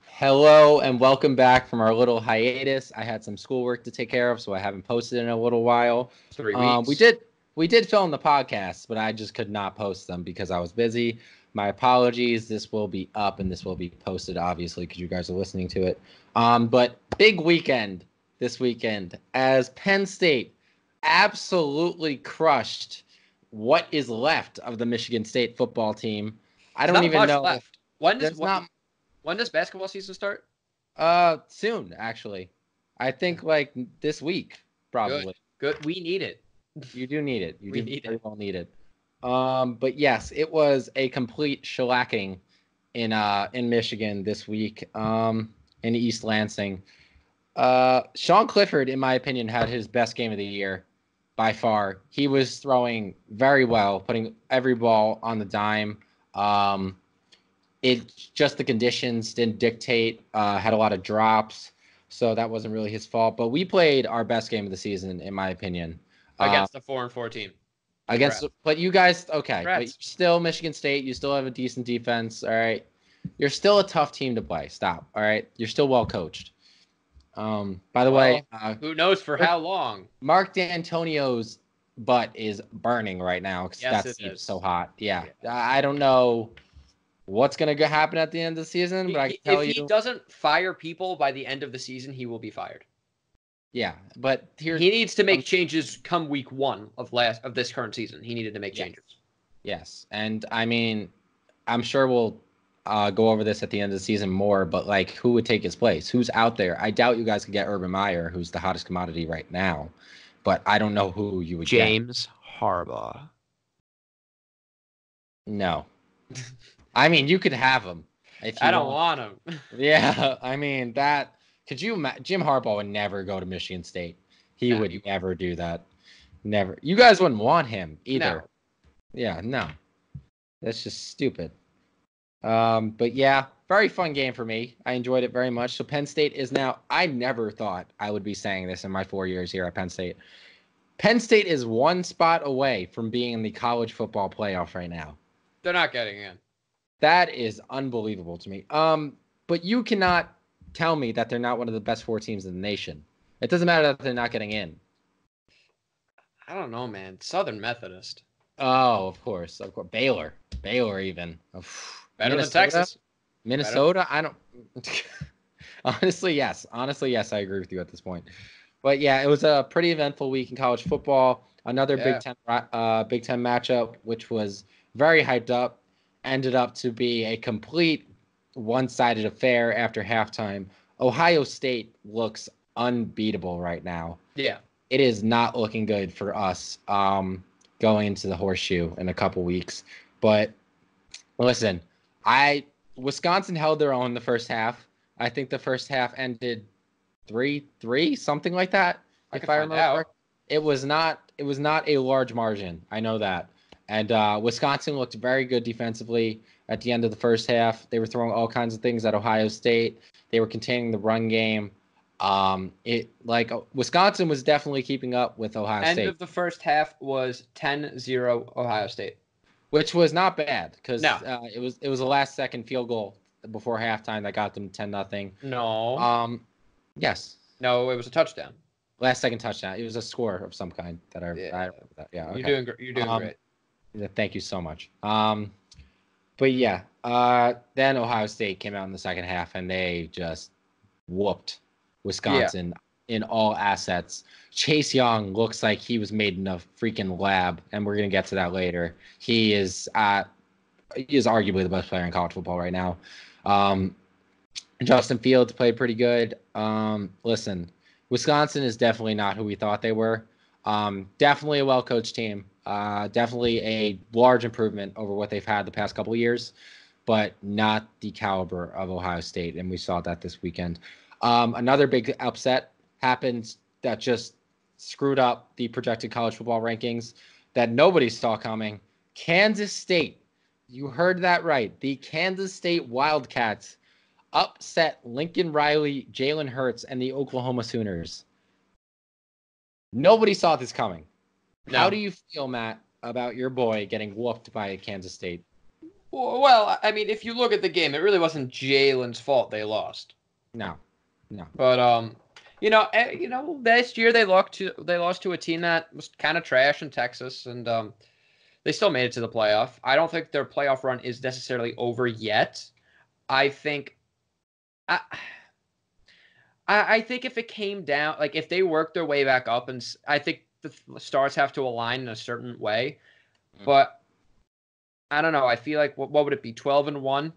Hello and welcome back from our little hiatus. I had some schoolwork to take care of, so I haven't posted in a little while. 3 weeks. We did film the podcasts, but I just could not post them because I was busy. My apologies. This will be up and this will be posted, obviously, because you guys are listening to it. But big weekend this weekend as Penn State absolutely crushed what is left of the Michigan State football team. I don't even know. Left. When does basketball season start? Soon, actually. I think like this week, probably. Good. We need it. You do need it. You very well need it. But yes, it was a complete shellacking in Michigan this week. In East Lansing. Sean Clifford, in my opinion, had his best game of the year by far. He was throwing very well, putting every ball on the dime. It just the conditions didn't dictate, had a lot of drops, so that wasn't really his fault. But we played our best game of the season, in my opinion. Against the 4-4 team. But you guys, okay. Congrats. But still Michigan State, you still have a decent defense, all right? You're still a tough team to play. Stop, all right? You're still well coached. By the way. Who knows for how long? Mark D'Antonio's butt is burning right now because that seems so hot. Yeah. I don't know what's going to happen at the end of the season, but I can tell you. If he doesn't fire people by the end of the season, he will be fired. Yeah, but he needs to make changes come week 1 of this current season. He needed to make changes. Yes, and I mean, I'm sure we'll go over this at the end of the season more, but like, who would take his place? Who's out there? I doubt you guys could get Urban Meyer, who's the hottest commodity right now, but I don't know who you would get. James Harbaugh. No. I mean, you could have him. I don't want him. Yeah, I mean, could you imagine? Jim Harbaugh would never go to Michigan State. He would never do that. Never. You guys wouldn't want him either. No. Yeah, no. That's just stupid. But yeah, very fun game for me. I enjoyed it very much. So Penn State is now, I never thought I would be saying this in my 4 years here at Penn State. Penn State is one spot away from being in the college football playoff right now. They're not getting in. That is unbelievable to me. But you cannot tell me that they're not one of the best 4 teams in the nation. It doesn't matter that they're not getting in. I don't know, man. Southern Methodist. Oh, of course. Baylor even. Better than Texas. Minnesota? I don't. Honestly, yes. I agree with you at this point. But yeah, it was a pretty eventful week in college football. Another Big Ten matchup, which was very hyped up, ended up to be a complete one-sided affair after halftime. Ohio State looks unbeatable right now. Yeah. It is not looking good for us going into the horseshoe in a couple weeks. But listen, Wisconsin held their own the first half. I think the first half ended 3-3, something like that. If I remember correctly. It was not a large margin. I know that. And Wisconsin looked very good defensively at the end of the first half. They were throwing all kinds of things at Ohio State. They were containing the run game. Wisconsin was definitely keeping up with Ohio State. End of the first half was 10-0 Ohio State, which was not bad because it was a last second field goal before halftime that got them 10-0. No. Yes. No, it was a touchdown. Last second touchdown. It was a score of some kind that I remember that. Yeah. Okay. You're doing great. Thank you so much. But yeah, then Ohio State came out in the second half and they just whooped Wisconsin in all assets. Chase Young looks like he was made in a freaking lab, and we're gonna get to that later. He is arguably the best player in college football right now. Justin Fields played pretty good. Listen, Wisconsin is definitely not who we thought they were. Definitely a well-coached team. Definitely a large improvement over what they've had the past couple of years, but not the caliber of Ohio State, and we saw that this weekend. Another big upset happened that just screwed up the projected college football rankings that nobody saw coming. Kansas State, you heard that right. The Kansas State Wildcats upset Lincoln Riley, Jalen Hurts, and the Oklahoma Sooners. Nobody saw this coming. No. How do you feel, Matt, about your boy getting whooped by Kansas State? Well, I mean, if you look at the game, it really wasn't Jalen's fault they lost. No. But last year they lost to a team that was kind of trash in Texas, and they still made it to the playoff. I don't think their playoff run is necessarily over yet. I think I think if it came down, like if they worked their way back up, and I think the stars have to align in a certain way, but I don't know. I feel like what would it be? 12-1.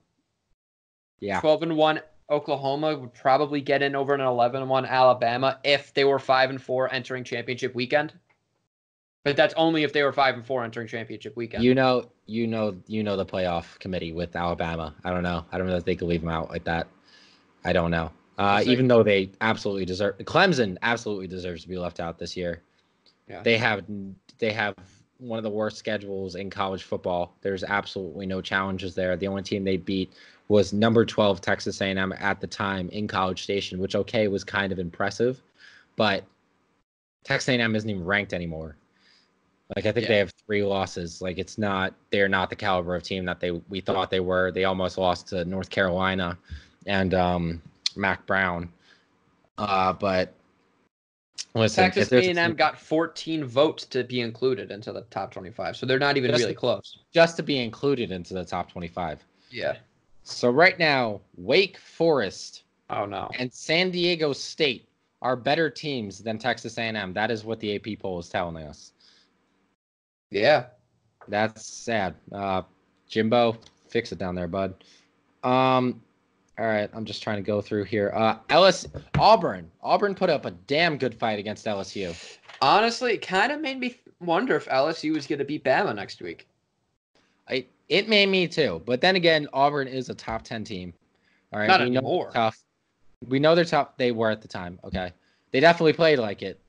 Yeah. 12-1. Oklahoma would probably get in over an 11-1 Alabama if they were 5-4 entering championship weekend. But that's only if they were 5-4 entering championship weekend. You know the playoff committee with Alabama. I don't know if they could leave them out like that. I don't know. Even though they absolutely deserve, Clemson absolutely deserves to be left out this year. Yeah. They have one of the worst schedules in college football. There's absolutely no challenges there. The only team they beat was number 12 Texas A&M at the time in College Station, which was kind of impressive, but Texas A&M isn't even ranked anymore. Like I think they have 3 losses. Like they're not the caliber of team that we thought they were. They almost lost to North Carolina and Mac Brown. But listen, Texas A&M got 14 votes to be included into the top 25, so they're not even really close. Just to be included into the top 25. Yeah. So right now, Wake Forest and San Diego State are better teams than Texas A&M. That is what the AP poll is telling us. Yeah. That's sad. Jimbo, fix it down there, bud. All right, I'm just trying to go through here. Auburn put up a damn good fight against LSU. Honestly, it kind of made me wonder if LSU was going to beat Bama next week. It made me too. But then again, Auburn is a top 10 team. All right, Not anymore. Know tough. We know they're tough. They were at the time. Okay, they definitely played like it.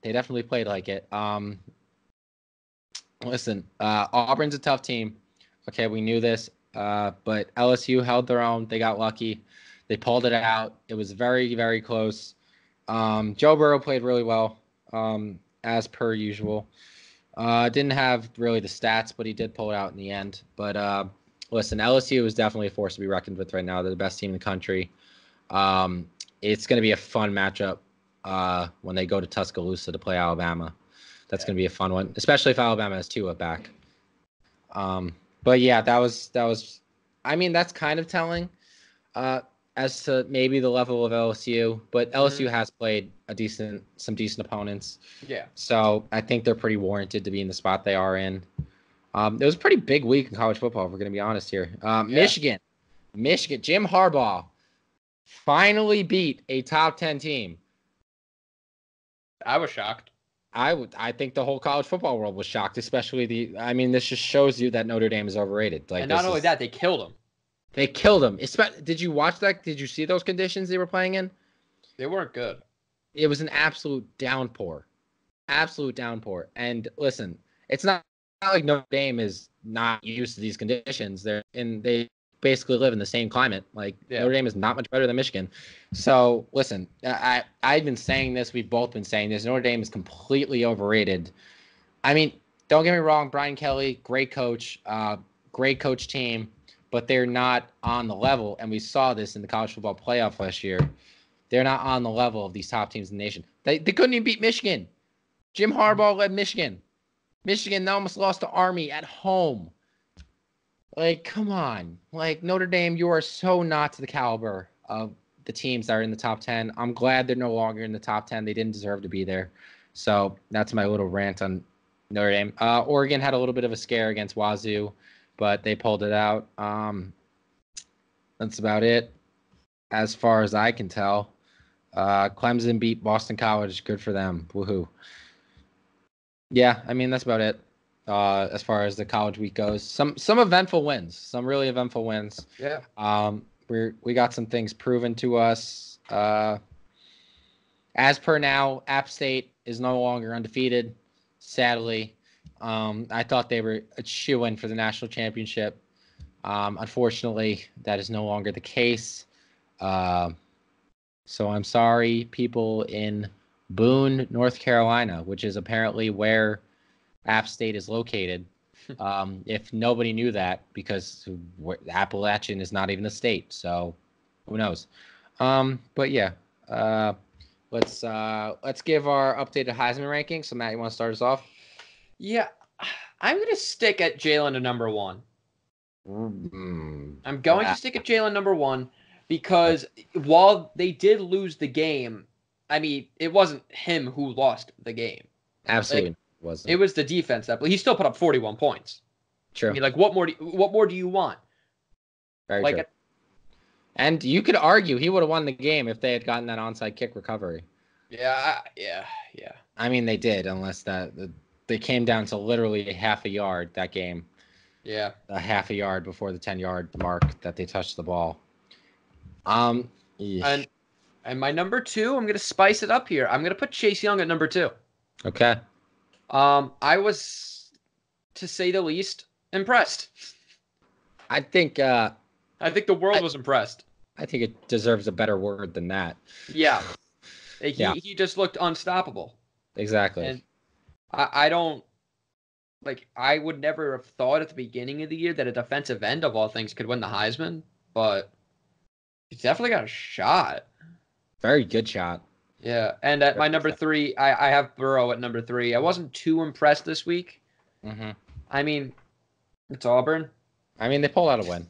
Listen, Auburn's a tough team. Okay, we knew this. But LSU held their own. They got lucky. They pulled it out. It was very, very close. Joe Burrow played really well, as per usual. Didn't have really the stats, but he did pull it out in the end. But listen, LSU is definitely a force to be reckoned with right now. They're the best team in the country. It's going to be a fun matchup when they go to Tuscaloosa to play Alabama. That's going to be a fun one, especially if Alabama has Tua back. But yeah, that was. I mean, that's kind of telling as to maybe the level of LSU. But LSU has played some decent opponents. Yeah. So I think they're pretty warranted to be in the spot they are in. It was a pretty big week in college football, if we're going to be honest here. Michigan, Jim Harbaugh finally beat a top 10 team. I was shocked. I think the whole college football world was shocked, especially this just shows you that Notre Dame is overrated. Like, and not only that, they killed him. They killed him. Did you watch that? Did you see those conditions they were playing in? They weren't good. It was an absolute downpour. And listen, it's not like Notre Dame is not used to these conditions. They basically live in the same climate. Like Notre Dame is not much better than Michigan. So listen, I've been saying this. We've both been saying this. Notre Dame is completely overrated. I mean, don't get me wrong. Brian Kelly, great coach team, but they're not on the level. And we saw this in the college football playoff last year. They're not on the level of these top teams in the nation. They couldn't even beat Michigan. Jim Harbaugh led Michigan. Michigan almost lost to Army at home. Like, come on. Like, Notre Dame, you are so not to the caliber of the teams that are in the top 10. I'm glad they're no longer in the top 10. They didn't deserve to be there. So that's my little rant on Notre Dame. Oregon had a little bit of a scare against Wazoo, but they pulled it out. That's about it as far as I can tell. Clemson beat Boston College. Good for them. Woohoo. Yeah, I mean, that's about it. As far as the college week goes, some eventful wins, some really eventful wins. Yeah. We got some things proven to us. As per now, App State is no longer undefeated. Sadly, I thought they were a shoo-in for the national championship. Unfortunately, that is no longer the case. So I'm sorry, people in Boone, North Carolina, which is apparently where App State is located. If nobody knew that, because Appalachian is not even a state, so who knows? But yeah, let's give our updated Heisman ranking. So Matt, you want to start us off? Yeah, I'm gonna stick at Jalen to number 1. I'm going to stick at Jalen number 1 because while they did lose the game, I mean, it wasn't him who lost the game. Absolutely wasn't. It was the defense that, but he still put up 41 points. True. I mean, like, what more do you want? Very true. And you could argue he would have won the game if they had gotten that onside kick recovery. Yeah. I mean, they did, unless they came down to literally half a yard that game. Yeah. A half a yard before the 10-yard mark that they touched the ball. And my number 2, I'm gonna spice it up here. I'm gonna put Chase Young at number 2. Okay. I was, to say the least, impressed. I think the world was impressed. I think it deserves a better word than that. Yeah. He just looked unstoppable. Exactly. And I don't, like, I would never have thought at the beginning of the year that a defensive end of all things could win the Heisman, but he's definitely got a shot. Very good shot. Yeah, and at my number 3, I have Burrow at number 3. I wasn't too impressed this week. Mm-hmm. I mean, it's Auburn. I mean, they pulled out a win.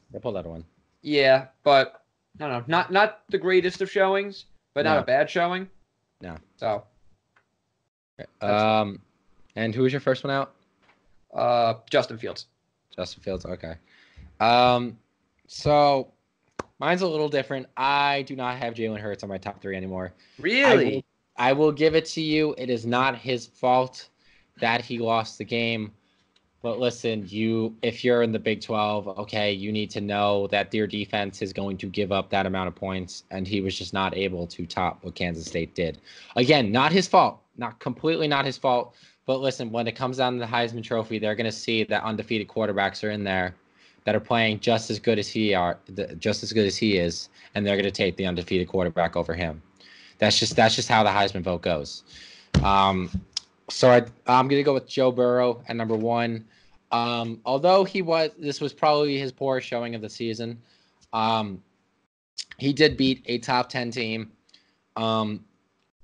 Yeah, but I don't know, not the greatest of showings, but not a bad showing. No. So. And who was your first one out? Justin Fields. Justin Fields. Okay. So mine's a little different. I do not have Jalen Hurts on my top 3 anymore. Really? I will give it to you. It is not his fault that he lost the game. But listen, if you're in the Big 12, okay, you need to know that their defense is going to give up that amount of points, and he was just not able to top what Kansas State did. Again, not his fault. Completely not his fault. But listen, when it comes down to the Heisman Trophy, they're going to see that undefeated quarterbacks are in there that are playing just as good as he is, and they're going to take the undefeated quarterback over him. That's just how the Heisman vote goes. So I'm going to go with Joe Burrow at number 1. Although this was probably his poorest showing of the season. He did beat a top 10 team.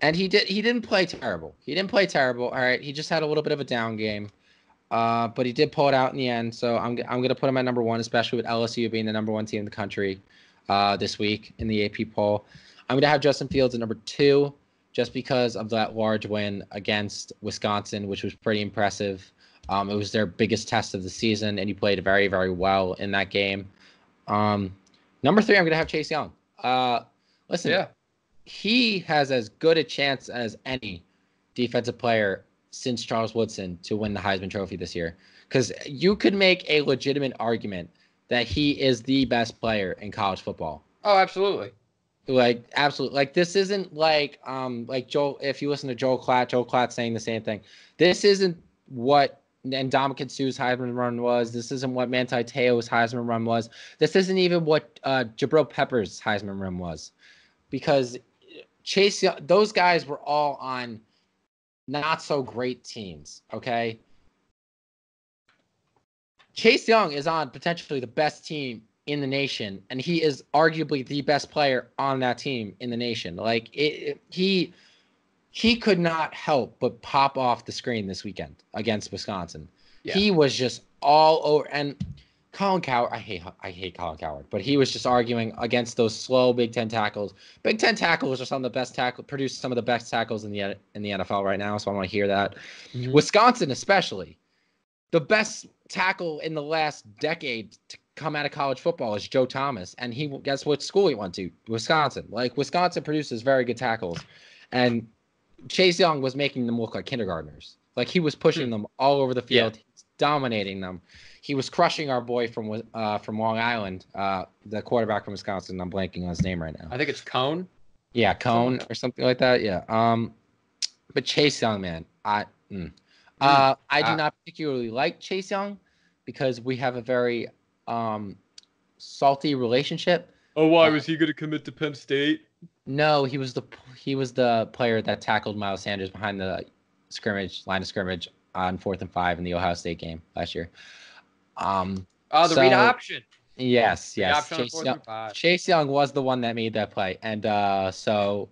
And he didn't play terrible. All right. He just had a little bit of a down game. But he did pull it out in the end. So I'm going to put him at number 1, especially with LSU being the number 1 team in the country this week in the AP poll. I'm going to have Justin Fields at number 2. Just because of that large win against Wisconsin, which was pretty impressive. It was their biggest test of the season, and he played very, very well in that game. Number 3, I'm going to have Chase Young. Listen, he has as good a chance as any defensive player since Charles Woodson to win the Heisman Trophy this year. Because you could make a legitimate argument that he is the best player in college football. Oh, absolutely. Like, absolutely. Like, this isn't like Joel, if you listen to Joel Klatt saying the same thing. This isn't what Ndamukong Suh's Heisman run was. This isn't what Manti Te'o's Heisman run was. This isn't even what Jabril Peppers' Heisman run was. Because those guys were all on not so great teams, okay? Chase Young is on potentially the best team in the nation, and he is arguably the best player on that team in the nation. Like, he could not help but pop off the screen this weekend against Wisconsin. Yeah. He was just all over. And Colin Cowherd, I hate Colin Cowherd, but he was just arguing against those slow Big Ten tackles. Big Ten tackles are some of the best produce some of the best tackles in the NFL right now. So I want to hear that. Mm-hmm. Wisconsin, especially, the best tackle in the last decade to come out of college football is Joe Thomas, and guess what school he went to? Wisconsin. Like, Wisconsin produces very good tackles, and Chase Young was making them look like kindergartners. Like, he was pushing them all over the field, dominating them. He was crushing our boy from Long Island, the quarterback from Wisconsin. I'm blanking on his name right now. I think it's Cone. Yeah, Cone or something like that. Yeah. But Chase Young, man, I do not particularly like Chase Young because we have a very salty relationship. Oh, why was he going to commit to Penn State? No, he was the player that tackled Miles Sanders behind the line of scrimmage on 4th and 5 in the Ohio State game last year. The read option. Yes. Read option on 4th and 5. Chase Young was the one that made that play, and so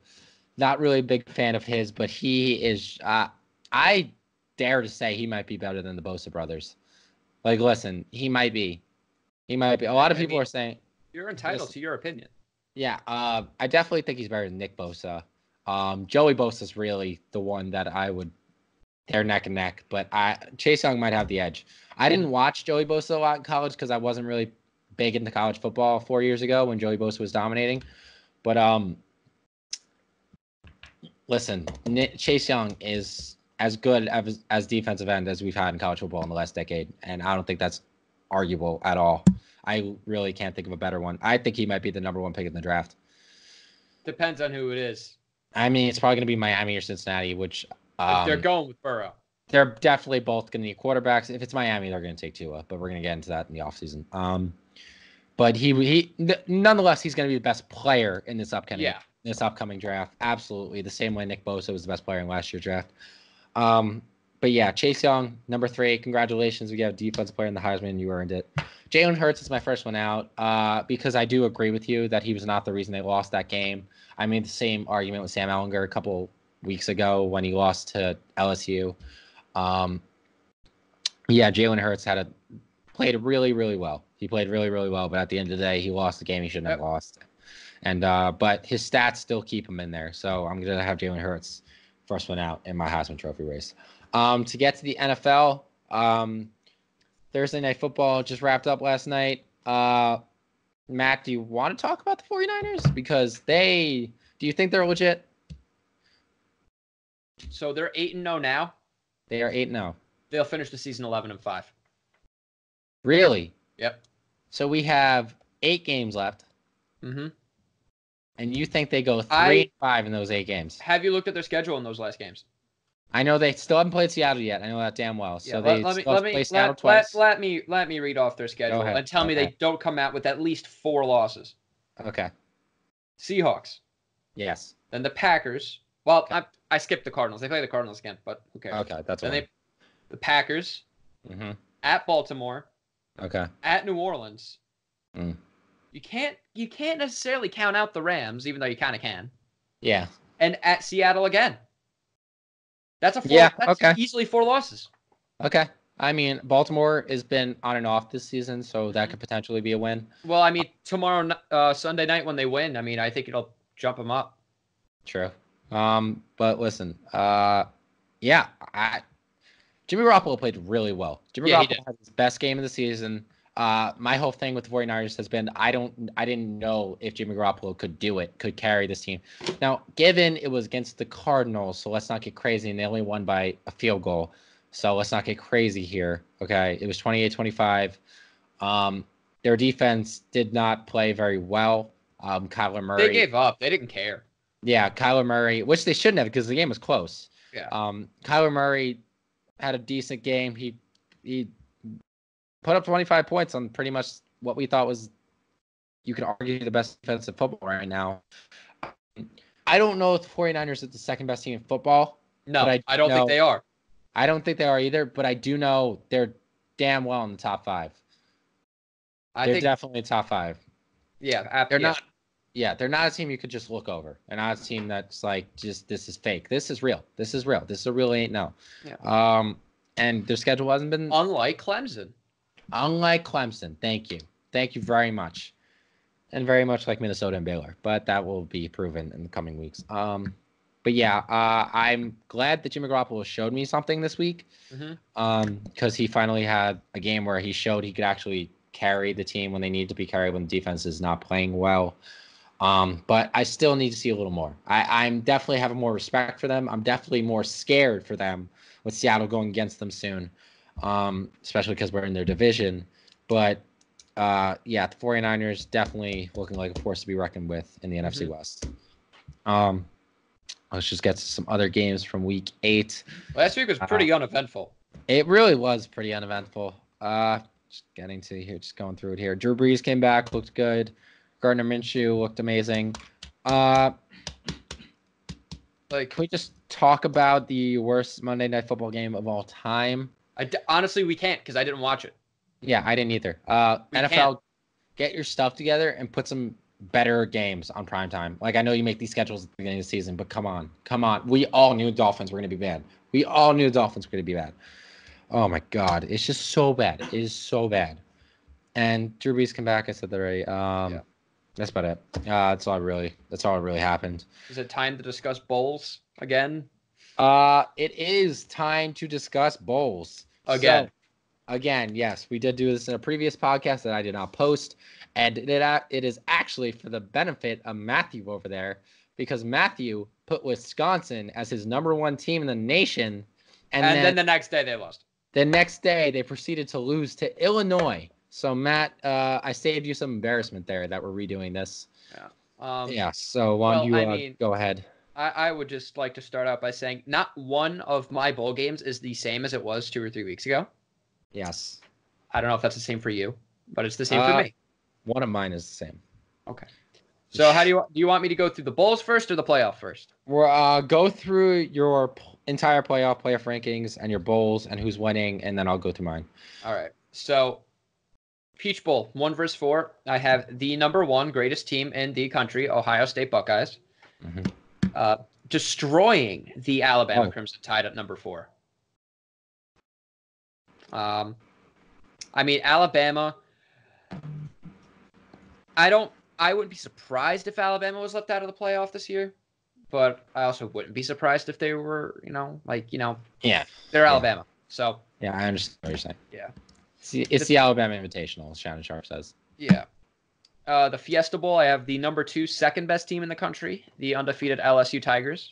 not really a big fan of his, but he is. I dare to say he might be better than the Bosa brothers. Like, listen, he might be. He might be. A lot of people are saying you're entitled to your opinion. Yeah, I definitely think he's better than Nick Bosa. Joey Bosa's really the one that I would. They're neck and neck, but Chase Young might have the edge. I didn't watch Joey Bosa a lot in college because I wasn't really big into college football 4 years ago when Joey Bosa was dominating. But listen, Chase Young is as good as defensive end as we've had in college football in the last decade, and I don't think that's arguable at all. I really can't think of a better one. I think he might be the number 1 pick in the draft. Depends on who it is. I mean, it's probably going to be Miami or Cincinnati, which if they're going with Burrow. They're definitely both going to need quarterbacks. If it's Miami, they're going to take Tua, but we're going to get into that in the offseason. But he nonetheless, he's going to be the best player in this upcoming draft. Absolutely, the same way Nick Bosa was the best player in last year's draft. But yeah, Chase Young, number 3. Congratulations, we got a defensive player in the Heisman. You earned it. Jalen Hurts is my first one out because I do agree with you that he was not the reason they lost that game. I made the same argument with Sam Ehlinger a couple weeks ago when he lost to LSU. Jalen Hurts played really, really well. He played really, really well, but at the end of the day, he lost the game he shouldn't have lost. And but his stats still keep him in there. So I'm going to have Jalen Hurts first one out in my Heisman Trophy race. To get to the NFL, Thursday Night Football just wrapped up last night. Matt, do you want to talk about the 49ers? Because do you think they're legit? So they're 8-0 now. They are 8-0. They'll finish the season 11-5. Really? Yep. So we have 8 games left. Mm-hmm. And you think they go 3-5 in those 8 games? Have you looked at their schedule in those last games? I know they still haven't played Seattle yet. I know that damn well. So they play Seattle twice. Let me read off their schedule and tell me they don't come out with at least 4 losses. Okay. Seahawks. Yes. Then the Packers. Well, okay. I skipped the Cardinals. They play the Cardinals again, but who cares? Okay, that's then the Packers. Mm-hmm. At Baltimore. Okay. At New Orleans. Mm. You can't necessarily count out the Rams, even though you kind of can. Yeah. And at Seattle again. That's easily 4 losses. Okay. I mean, Baltimore has been on and off this season, so that could potentially be a win. Well, I mean, tomorrow, Sunday night when they win, I mean, I think it'll jump them up. True. But listen, Jimmy Garoppolo played really well. Jimmy Garoppolo had his best game of the season. My whole thing with the 49ers has been I didn't know if Jimmy Garoppolo could carry this team. Now, given it was against the Cardinals, so let's not get crazy, and they only won by a field goal. So let's not get crazy here. Okay. It was 28-25. Their defense did not play very well. Kyler Murray. They gave up. They didn't care. Yeah, Kyler Murray, which they shouldn't have because the game was close. Yeah. Kyler Murray had a decent game. He put up 25 points on pretty much what we thought was, you could argue, the best defensive football right now. I don't know if the 49ers are the second best team in football. No, I don't think they are. I don't think they are either, but I do know they're damn well in the top 5. They're definitely top 5. Yeah. They're not. Yeah, they're not a team you could just look over. They're not a team that's like, just, this is fake. This is real. This is real. This is a real 8-0. Yeah. And their schedule hasn't been... Unlike Clemson. Thank you. Thank you very much. And very much like Minnesota and Baylor. But that will be proven in the coming weeks. But yeah, I'm glad that Jimmy Garoppolo showed me something this week. Mm-hmm. Because he finally had a game where he showed he could actually carry the team when they need to be carried, when the defense is not playing well. But I still need to see a little more. I'm definitely having more respect for them. I'm definitely more scared for them with Seattle going against them soon, especially because we're in their division. But, the 49ers definitely looking like a force to be reckoned with in the NFC West. Let's just get to some other games from Week 8. Last week was pretty uneventful. It really was pretty uneventful. Just getting to here, just going through it here. Drew Brees came back, looked good. Gardner Minshew looked amazing. Like, can we just talk about the worst Monday Night Football game of all time? Honestly, we can't because I didn't watch it. Yeah, I didn't either. NFL, get your stuff together and put some better games on primetime. Like, I know you make these schedules at the beginning of the season, but come on. We all knew Dolphins were going to be bad. Oh, my God. It's just so bad. It is so bad. And Drew Brees come back. I said that right. That's about it. That's all really happened. Is it time to discuss bowls again? It is time to discuss bowls. Again. So, again, yes, we did do this in a previous podcast that I did not post. And it is actually for the benefit of Matthew over there, because Matthew put Wisconsin as his number one team in the nation. And then the next day they lost. The next day they proceeded to lose to Illinois. So, Matt, I saved you some embarrassment there that we're redoing this. Yeah. So why don't you go ahead? I would just like to start out by saying not one of my bowl games is the same as it was 2 or 3 weeks ago. Yes. I don't know if that's the same for you, but it's the same for me. One of mine is the same. Okay. So how do you want me to go through the bowls first or the playoff first? We'll go through your entire playoff rankings and your bowls and who's winning, and then I'll go through mine. All right. So Peach Bowl, 1 versus 4. I have the number 1 greatest team in the country, Ohio State Buckeyes, destroying the Alabama Crimson Tide at number 4. I mean, Alabama, I wouldn't be surprised if Alabama was left out of the playoff this year, but I also wouldn't be surprised if they were, they're Alabama. So yeah, I understand what you're saying. Yeah. It's the Alabama Invitational, as Shannon Sharp says. Yeah. The Fiesta Bowl, I have the number 2 second best team in the country, the undefeated LSU Tigers,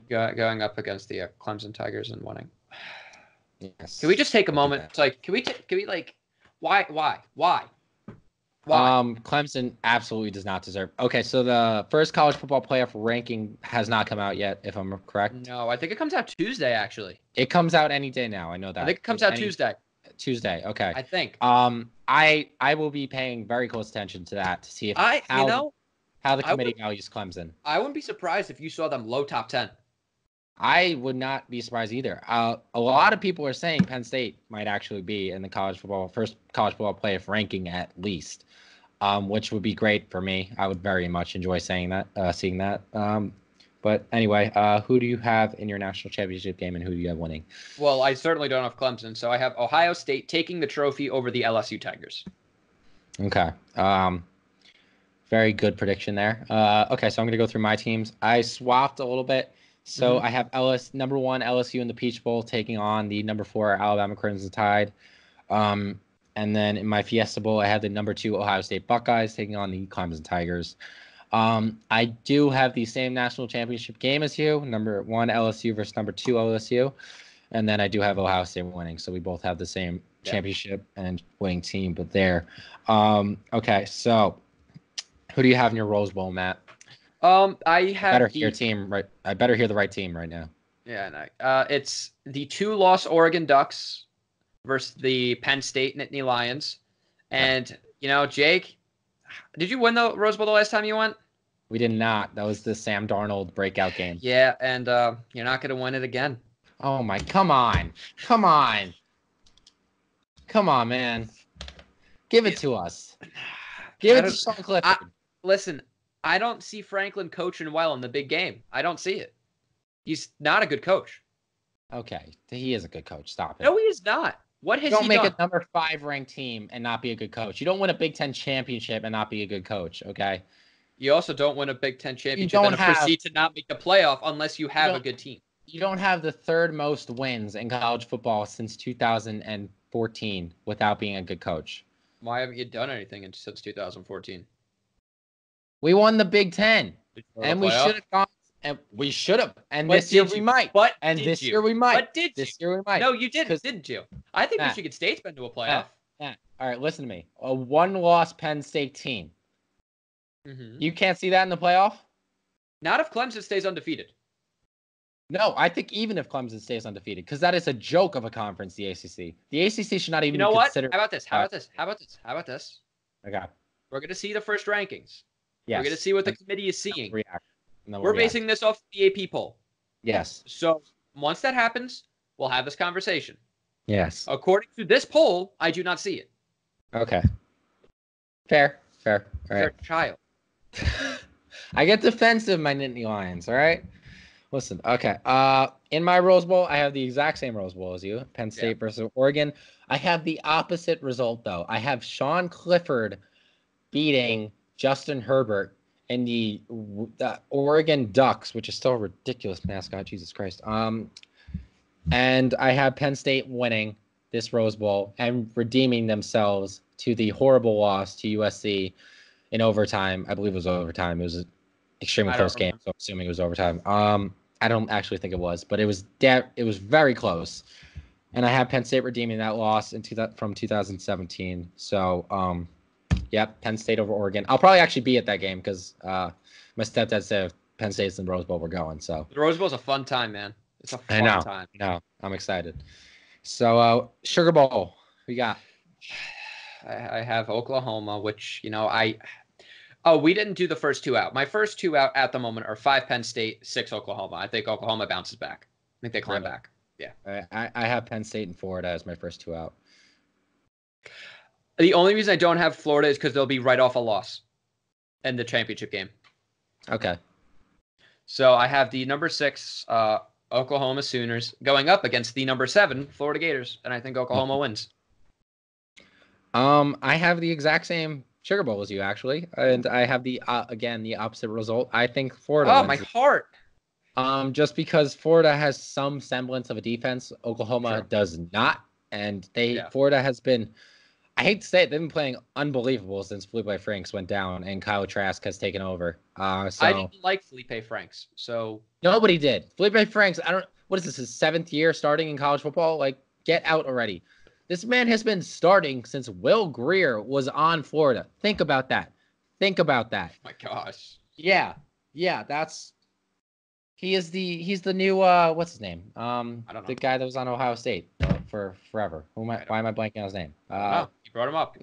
going up against the Clemson Tigers and winning. Yes. Can we just take a moment? Why? Clemson absolutely does not deserve. Okay, so the first college football playoff ranking has not come out yet, if I'm correct. No, I think it comes out Tuesday, actually. It comes out any day now. I know that. I think it comes out Tuesday. Tuesday, okay. I think. I will be paying very close attention to that to see if how the committee values Clemson. I wouldn't be surprised if you saw them low top 10. I would not be surprised either. A lot of people are saying Penn State might actually be in the first college football playoff ranking at least, which would be great for me. I would very much enjoy seeing that. But anyway, who do you have in your national championship game, and who do you have winning? Well, I certainly don't have Clemson, so I have Ohio State taking the trophy over the LSU Tigers. Okay. Very good prediction there. Okay, so I'm going to go through my teams. I swapped a little bit. So I have number 1 LSU in the Peach Bowl taking on the number 4 Alabama Crimson Tide. And then in my Fiesta Bowl, I had the number 2 Ohio State Buckeyes taking on the Clemson Tigers. I do have the same national championship game as you, number 1 LSU versus number 2 LSU. And then I do have Ohio State winning. So we both have the same championship and winning team, but there. Okay, so who do you have in your Rose Bowl, Matt? I have better hear team right. I better hear the right team right now. Yeah, no. It's the 2-loss Oregon Ducks versus the Penn State Nittany Lions. And, Jake, did you win the Rose Bowl the last time you went? We did not. That was the Sam Darnold breakout game. Yeah, and you're not going to win it again. Oh, my. Come on, man. Give it to us. Give it to Sean Clifford. Listen, I don't see Franklin coaching well in the big game. I don't see it. He's not a good coach. Okay, he is a good coach. Stop it. No, he is not. What has he done? You don't make a number 5 ranked team and not be a good coach. You don't win a Big Ten championship and not be a good coach, okay? You also don't win a Big Ten championship and proceed to not make the playoff unless you have a good team. You don't have the 3rd most wins in college football since 2014 without being a good coach. Why haven't you done anything since 2014? We won the Big Ten, and we should have gone. And we should have. And this year we might. But this year we might. But did this year we might. No, you didn't you? I think Michigan State's been to a playoff. All right, listen to me. A 1-loss Penn State team. You can't see that in the playoff? Not if Clemson stays undefeated. No, I think even if Clemson stays undefeated, because that is a joke of a conference, the ACC. The ACC should not even be considered. How about this? Okay. We're going to see the first rankings. Yes. We're going to see what the committee is seeing. No, We're basing this off the AP poll. Yes. So once that happens, we'll have this conversation. Yes. According to this poll, I do not see it. Okay. Fair. All You're right. a child. I get defensive, my Nittany Lions. All right. Listen. Okay. In my Rose Bowl, I have the exact same Rose Bowl as you. Penn State versus Oregon. I have the opposite result though. I have Sean Clifford beating Justin Herbert in the Oregon Ducks, which is still a ridiculous mascot. Jesus Christ. And I have Penn State winning this Rose Bowl and redeeming themselves to the horrible loss to USC in overtime. I believe it was overtime. It was an extremely close game, so I'm assuming it was overtime. I don't actually think it was, but it was very close. And I have Penn State redeeming that loss from 2017. So, yep, Penn State over Oregon. I'll probably actually be at that game because my stepdad said if Penn State's in the Rose Bowl, we're going. So the Rose Bowl's a fun time, man. It's a fun time. I know. I'm excited. So, Sugar Bowl, we got. I have Oklahoma, which, we didn't do the first two out. My first two out at the moment are 5 Penn State, 6 Oklahoma. I think Oklahoma bounces back. I think they climb back. Yeah. I have Penn State and Florida as my first two out. The only reason I don't have Florida is because they'll be right off a loss in the championship game. Okay. So I have the number 6 Oklahoma Sooners going up against the number 7 Florida Gators, and I think Oklahoma wins. I have the exact same Sugar Bowl as you, actually, and I have the opposite result. I think Florida wins. My heart. Just because Florida has some semblance of a defense, Oklahoma does not, and Florida has been, I hate to say it, they've been playing unbelievable since Felipe Franks went down and Kyle Trask has taken over. I didn't like Felipe Franks, so nobody did. Felipe Franks, what is this, his 7th year starting in college football? Like, get out already. This man has been starting since Will Grier was on Florida. Think about that. Oh my gosh. Yeah, he's the new what's his name? I don't know. The guy that was on Ohio State for forever. Why am I blanking on his name? You brought him up.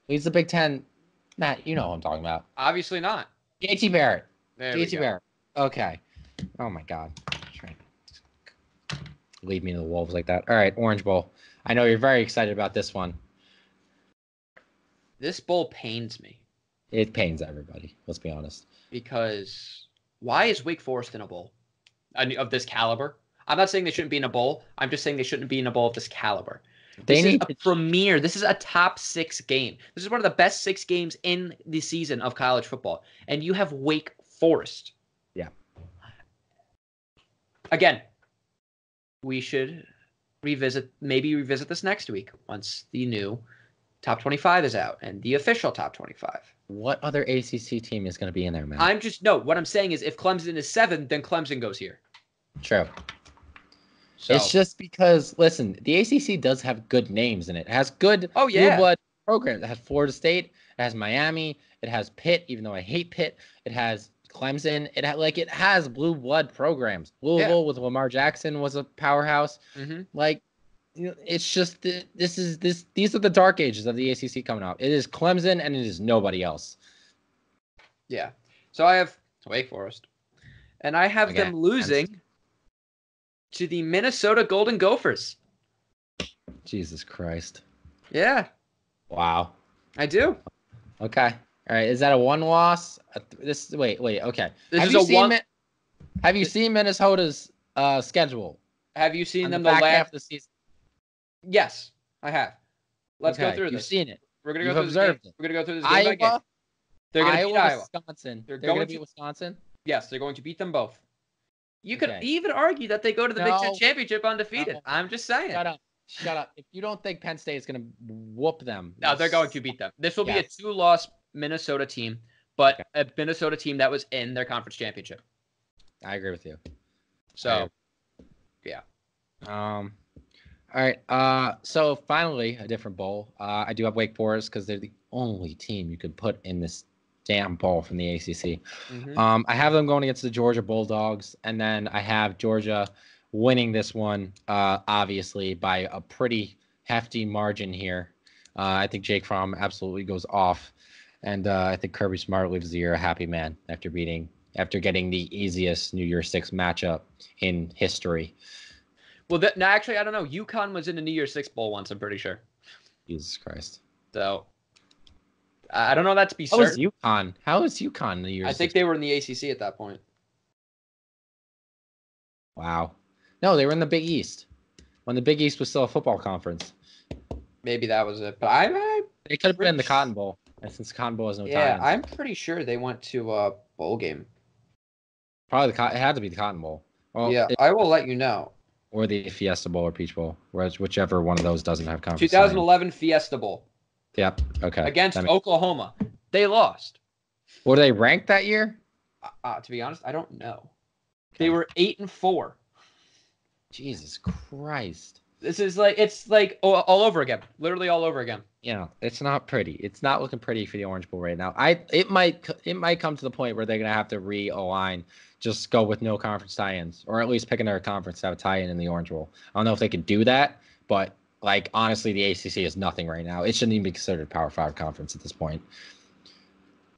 He's the Big Ten. Matt, you know who I'm talking about. Obviously not. JT Barrett. JT Barrett. Okay. Oh my God. Leave me to the wolves like that. All right, Orange Bowl. I know you're very excited about this one. This bowl pains me. It pains everybody. Let's be honest. Because why is Wake Forest in a bowl of this caliber? I'm not saying they shouldn't be in a bowl. I'm just saying they shouldn't be in a bowl of this caliber. This is a premiere. This is a top 6 game. This is one of the best 6 games in the season of college football. And you have Wake Forest. Yeah. Again, we should revisit this next week once the new top 25 is out and the official top 25. What other ACC team is going to be in there, man? What I'm saying is if Clemson is 7, then Clemson goes here. True. So, it's just because, listen, the ACC does have good names in it. It has good blue blood programs. It has Florida State. It has Miami. It has Pitt, even though I hate Pitt. It has Clemson. It has blue blood programs. Louisville with Lamar Jackson was a powerhouse. Mm-hmm. It's just these are the dark ages of the ACC coming up. It is Clemson and it is nobody else. Yeah. So I have Wake Forest, and I have them losing to the Minnesota Golden Gophers. Jesus Christ. Yeah. Wow. I do. Okay. All right. Is that a 1 loss? Wait. Okay. Have you seen Minnesota's schedule? Have you seen them the back half of the season? Yes, I have. Let's go through this. You've seen it. We're gonna go through this game. We're gonna go through this game by game. They're gonna beat Iowa. Wisconsin. They're gonna beat Wisconsin. Yes, they're going to beat them both. You could even argue that they go to the Big Ten championship undefeated. No. I'm just saying. Shut up. If you don't think Penn State is going to whoop them. No, they're going to beat them. This will be a 2-loss Minnesota team, but a Minnesota team that was in their conference championship. I agree with you. So, yeah. All right. So finally, a different bowl. I do have Wake Forest because they're the only team you could put in this damn bowl from the ACC. Mm-hmm. I have them going against the Georgia Bulldogs, and then I have Georgia winning this one, obviously, by a pretty hefty margin here. I think Jake Fromm absolutely goes off, and I think Kirby Smart leaves the year a happy man after beating after getting the easiest New Year's Six matchup in history. Well, no, actually, I don't know. UConn was in the New Year's Six Bowl once, I'm pretty sure. Jesus Christ. So, I don't know that to be certain. How is UConn in the New Year's I think they were in the ACC at that point. Wow. No, they were in the Big East. When the Big East was still a football conference. Maybe that was it. But they could have been in the Cotton Bowl. And since the Cotton Bowl has no tie-ins. Yeah, I'm pretty sure they went to a bowl game. Probably it had to be the Cotton Bowl. Well, yeah, I will let you know. Or the Fiesta Bowl or Peach Bowl, whichever one of those doesn't have conference. 2011 Fiesta Bowl. Yep. Okay. Against Oklahoma. They lost. Were they ranked that year? To be honest, I don't know. Okay. They were 8-4. Jesus Christ. It's like all over again. Literally all over again. Yeah, it's not pretty. It's not looking pretty for the Orange Bowl right now. It might come to the point where they're gonna have to realign, just go with no conference tie-ins, or at least pick another conference to have a tie-in in the Orange Bowl. I don't know if they could do that, but honestly, the ACC is nothing right now. It shouldn't even be considered a Power 5 conference at this point.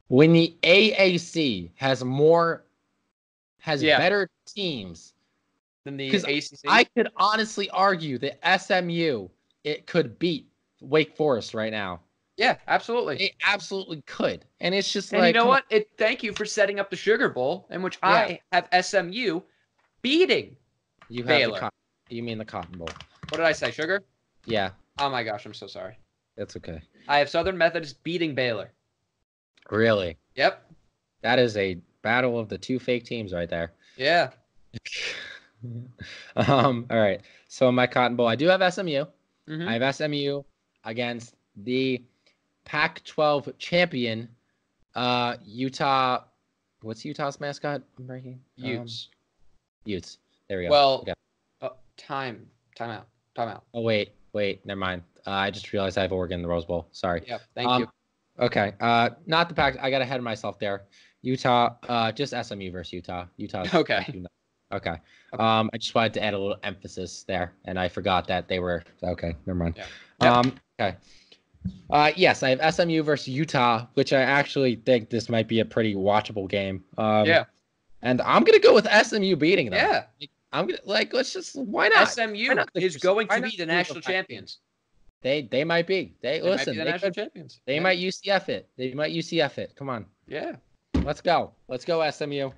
When the AAC has better teams than the ACC, I could honestly argue that SMU could beat Wake Forest right now. Yeah, absolutely. It absolutely could. And it's just you know what? Thank you for setting up the Sugar Bowl, in which I have SMU beating Baylor. You mean the Cotton Bowl. What did I say, Sugar? Yeah. Oh my gosh, I'm so sorry. That's okay. I have Southern Methodist beating Baylor. Really? Yep. That is a battle of the two fake teams right there. Yeah. All right. So in my Cotton Bowl, I do have SMU. Mm-hmm. I have SMU against the Pac-12 champion, Utah. What's Utah's mascot? I'm breaking. Utes. Utes. There we go. Well, time out. Oh wait. Never mind. I just realized I have Oregon in the Rose Bowl. Sorry. Yeah. Thank you. Okay. Not the Pac. I got ahead of myself there. Utah. Just SMU versus Utah. Utah. Okay. Okay. I just wanted to add a little emphasis there, and I forgot that they were okay. Never mind. Yeah. Okay. Yes, I have SMU versus Utah, which I actually think this might be a pretty watchable game. Yeah. And I'm gonna go with SMU beating them. Yeah. I'm gonna let's just why not? SMU is going to be the national champions. They might be. They might be the national champions. They might UCF it. They might UCF it. Come on. Yeah. Let's go. Let's go SMU.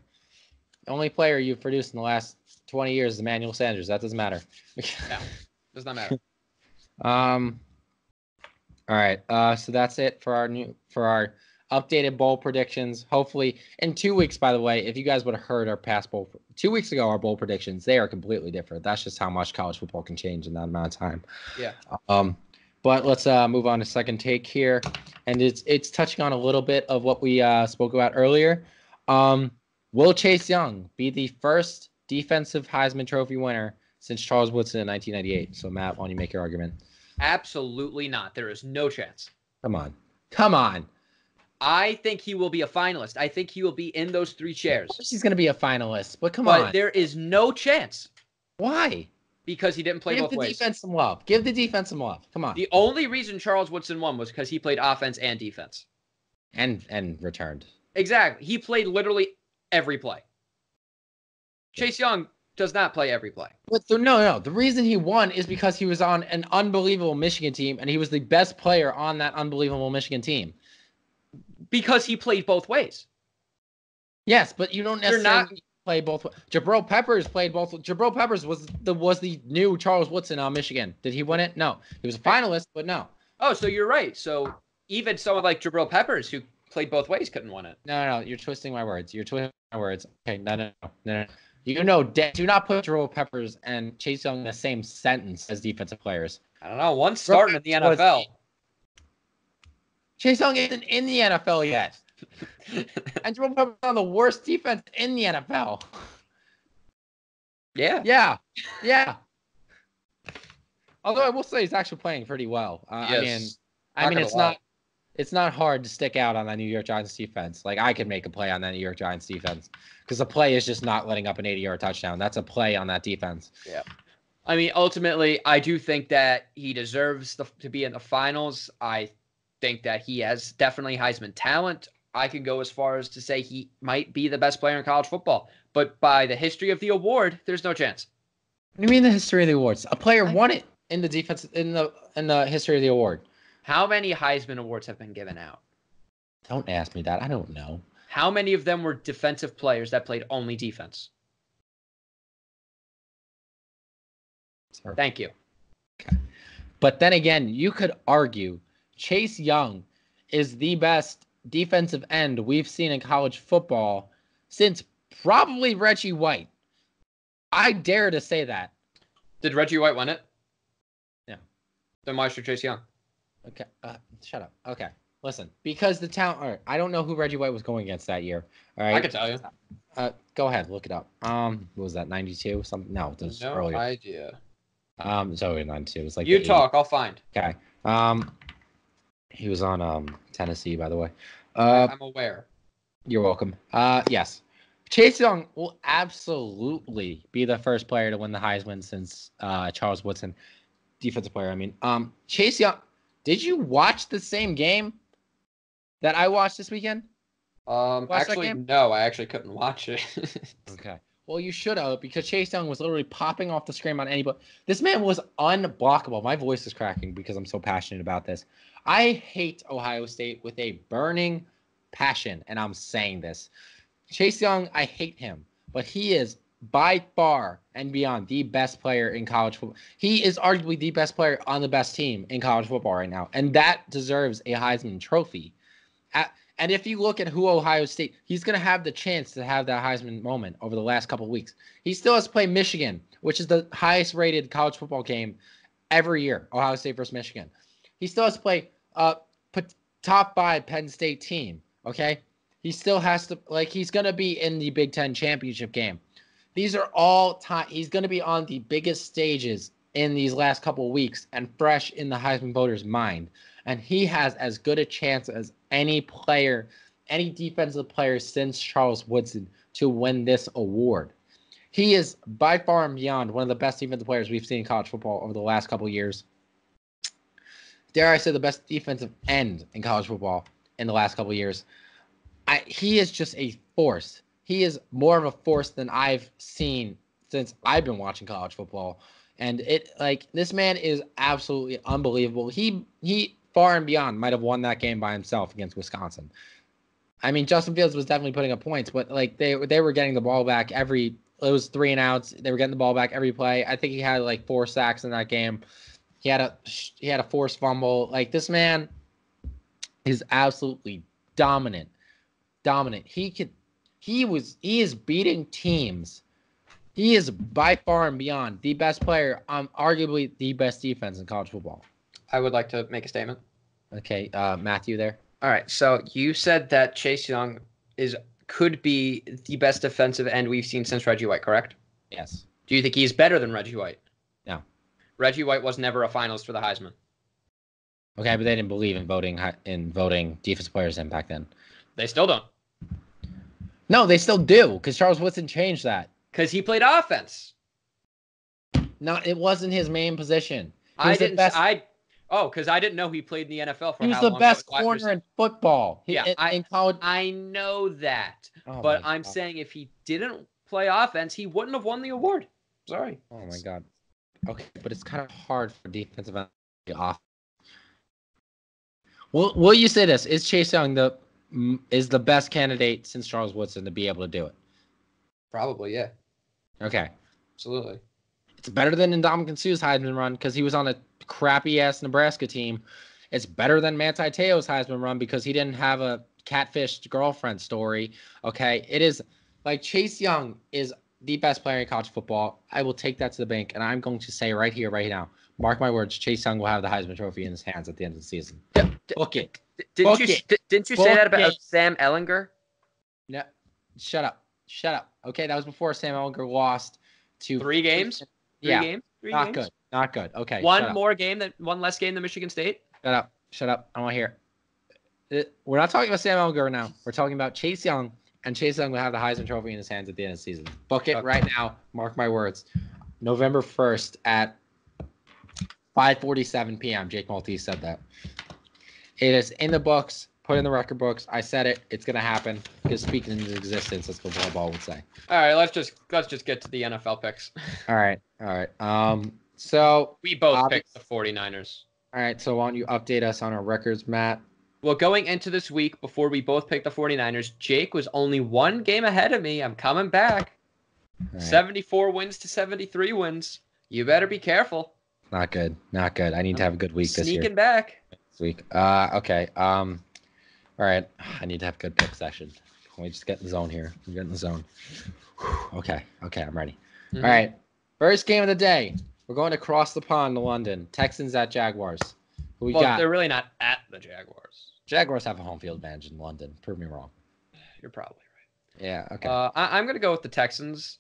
The only player you've produced in the last 20 years is Emmanuel Sanders. That doesn't matter. Yeah, does not matter. All right. So that's it for our updated bowl predictions. Hopefully in 2 weeks, by the way, if you guys would have heard our past 2 weeks ago, our bowl predictions, they are completely different. That's just how much college football can change in that amount of time. Yeah. But let's move on to second take here. And it's touching on a little bit of what we spoke about earlier. Will Chase Young be the first defensive Heisman Trophy winner since Charles Woodson in 1998? So, Matt, why don't you make your argument? Absolutely not. There is no chance. Come on. I think he will be a finalist. I think he will be in those 3 chairs. Of course he's going to be a finalist, but come on. But there is no chance. Why? Because he didn't play both ways. Give the defense some love. Come on. The only reason Charles Woodson won was because he played offense and defense. And returned. Exactly. He played literally every play. Chase Young does not play every play. But no. The reason he won is because he was on an unbelievable Michigan team, and he was the best player on that unbelievable Michigan team. Because he played both ways. Yes, but you don't necessarily play both ways. Jabril Peppers played both. Jabril Peppers was the new Charles Woodson on Michigan. Did he win it? No. He was a finalist, but no. Oh, so you're right. So even someone like Jabril Peppers, who played both ways, couldn't win it. No. You're twisting my words. Okay, no. You know, do not put Jabril Peppers and Chase Young in the same sentence as defensive players. I don't know. One's starting in the NFL. Chase Young isn't in the NFL yet. And Jabril Peppers is on the worst defense in the NFL. Yeah. Although I will say he's actually playing pretty well. Yes. I mean, it's not hard to stick out on that New York Giants defense. Like, I could make a play on that New York Giants defense because the play is just not letting up an 80-yard touchdown. That's a play on that defense. Yeah. I mean, ultimately, I do think that he deserves to be in the finals. I think that he has definitely Heisman talent. I could go as far as to say he might be the best player in college football. But by the history of the award, there's no chance. What do you mean the history of the awards? A player won it in the defense in the history of the award. How many Heisman Awards have been given out? Don't ask me that. I don't know. How many of them were defensive players that played only defense? Sorry. Thank you. Okay. But then again, you could argue Chase Young is the best defensive end we've seen in college football since probably Reggie White. I dare to say that. Did Reggie White win it? Yeah. Then why should Chase Young? Okay. Shut up. Okay. Listen, because the talent. All right, I don't know who Reggie White was going against that year. All right. I can tell you. Go ahead, look it up. What was that? 92? Something? No, it was earlier. No idea. So 92. It was like you talk. I'll find. Okay. He was on Tennessee, by the way. I'm aware. You're welcome. Yes. Chase Young will absolutely be the first player to win the Heisman since Charles Woodson, defensive player. I mean, Chase Young. Did you watch the same game that I watched this weekend? Actually, no. I actually couldn't watch it. Okay. Well, you should have, because Chase Young was literally popping off the screen on anybody. This man was unblockable. My voice is cracking because I'm so passionate about this. I hate Ohio State with a burning passion, and I'm saying this. Chase Young, I hate him, but he is by far and beyond the best player in college football. He is arguably the best player on the best team in college football right now, and that deserves a Heisman Trophy. And if you look at who Ohio State, he's going to have the chance to have that Heisman moment over the last couple of weeks. He still has to play Michigan, which is the highest rated college football game every year, Ohio State versus Michigan. He still has to play top 5 Penn State team, okay? He still has to, he's going to be in the Big Ten championship game. These are all time. He's going to be on the biggest stages in these last couple of weeks and fresh in the Heisman voters' mind. And he has as good a chance as any player, any defensive player since Charles Woodson to win this award. He is by far and beyond one of the best defensive players we've seen in college football over the last couple of years. Dare I say the best defensive end in college football in the last couple of years. He is just a force. He is more of a force than I've seen since I've been watching college football. And this man is absolutely unbelievable. He far and beyond might have won that game by himself against Wisconsin. I mean, Justin Fields was definitely putting up points, but they were getting the ball back it was 3 and outs. They were getting the ball back every play. I think he had 4 sacks in that game. He had a forced fumble. This man is absolutely dominant. He is beating teams. He is by far and beyond the best player on arguably the best defense in college football. I would like to make a statement. Okay, Matthew there. All right, so you said that Chase Young could be the best defensive end we've seen since Reggie White, correct? Yes. Do you think he's better than Reggie White? No. Reggie White was never a finalist for the Heisman. Okay, but they didn't believe in voting defensive players in back then. They still don't. No, they still do, because Charles Woodson changed that. Because he played offense. No, it wasn't his main position. Because I didn't know he played in the NFL for he was how the long. Best corner in football. In college. I know that. But I'm saying if he didn't play offense, he wouldn't have won the award. Sorry. Oh, my God. Okay, but it's kind of hard for defensive end to get off. Will you say this? Is Chase Young the best candidate since Charles Woodson to be able to do it? Probably, yeah. Okay. Absolutely. It's better than Ndamukong Suh's Heisman run because he was on a crappy-ass Nebraska team. It's better than Manti Te'o's Heisman run because he didn't have a catfished girlfriend story. Okay? It is Chase Young is the best player in college football. I will take that to the bank, and I'm going to say right here, right now, mark my words, Chase Young will have the Heisman Trophy in his hands at the end of the season. Book it. Didn't you say that about Sam Ehlinger? No. Shut up. Okay, that was before Sam Ehlinger lost to 3 games. Not good. Okay. One less game than Michigan State. Shut up. I don't want to hear it. We're not talking about Sam Ehlinger now. We're talking about Chase Young, and Chase Young will have the Heisman Trophy in his hands at the end of the season. Book it right now. Mark my words. November 1st at 5:47 p.m. Jake Maltese said that. It is in the books. Put it in the record books. I said it. It's gonna happen. Because speaking into existence, that's what Ball would say. All right, let's just get to the NFL picks. All right. So we both picked the 49ers. All right. So why don't you update us on our records, Matt? Well, going into this week, before we both picked the 49ers, Jake was only one game ahead of me. I'm coming back. Right. 74 wins to 73 wins. You better be careful. Not good. Not good. I need to have a good week this year. Sneaking back. This week. Okay. All right. I need to have a good pick session. Let me just get in the zone here. I'm getting in the zone. Okay. I'm ready. Mm-hmm. All right. First game of the day. We're going across the pond to London. Texans at Jaguars. Who we got? They're really not at the Jaguars. Jaguars have a home field advantage in London. Prove me wrong. You're probably right. Yeah, okay. I'm going to go with the Texans.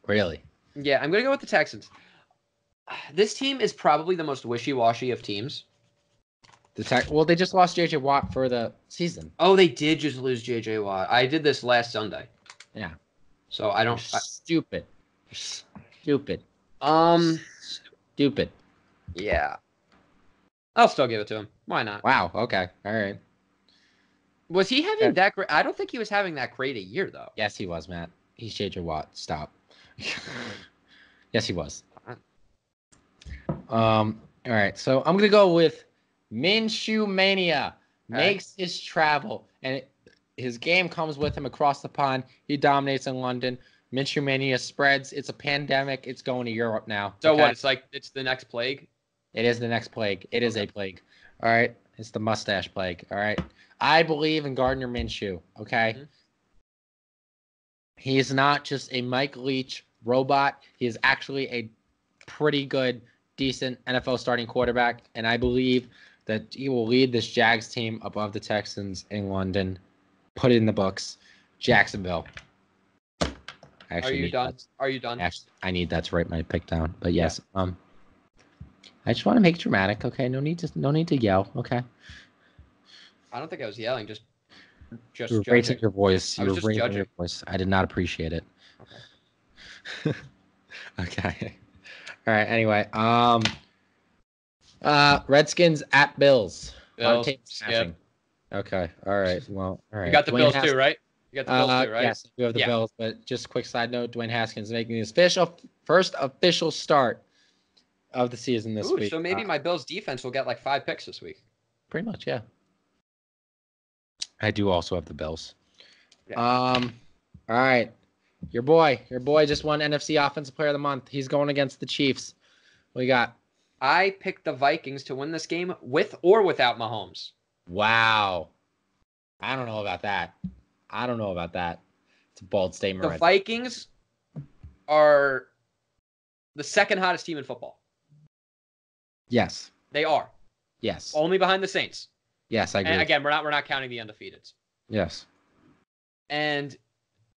Really? Yeah, I'm going to go with the Texans. This team is probably the most wishy-washy of teams. Well, they just lost J.J. Watt for the season. Oh, they did just lose J.J. Watt. I did this last Sunday. Yeah. So I don't... Stupid. Stupid. Yeah. I'll still give it to him. Why not? Wow. Okay. All right. Was he having that great? I don't think he was having that great a year, though. Yes, he was, Matt. He's J.J. Watt. Stop. Yes, he was. All right. So I'm going to go with Minshew Mania. Makes his travel. And his game comes with him across the pond. He dominates in London. Minshew Mania spreads. It's a pandemic. It's going to Europe now. So what? It's the next plague? It is the next plague. It is a plague. All right. It's the mustache plague. All right. I believe in Gardner Minshew. Okay. Mm-hmm. He is not just a Mike Leach robot. He is actually a pretty good, decent NFL starting quarterback. And I believe that he will lead this Jags team above the Texans in London. Put it in the books. Jacksonville. Are you done? Actually, I need that to write my pick down. But yes. Yeah. I just want to make it dramatic, okay? No need to yell, okay? I don't think I was yelling, just you were raising your voice. You were raising your voice. I did not appreciate it. Okay. Okay. All right, anyway. Redskins at Bills. Bills. Skip. Okay. All right. Well, all right. You got the Bills too, right? You got the Bills too, right? Yes, we have the Bills, but just a quick side note, Dwayne Haskins making his first official start of the season this week. So maybe my Bills defense will get like 5 picks this week. Pretty much, yeah. I do also have the Bills. Yeah. All right. Your boy just won NFC Offensive Player of the Month. He's going against the Chiefs. What you got? I picked the Vikings to win this game with or without Mahomes. Wow. I don't know about that. It's a bold statement. The Vikings are the second hottest team in football. Yes. They are. Yes. Only behind the Saints. Yes, I agree. And again, we're not counting the undefeateds. Yes. And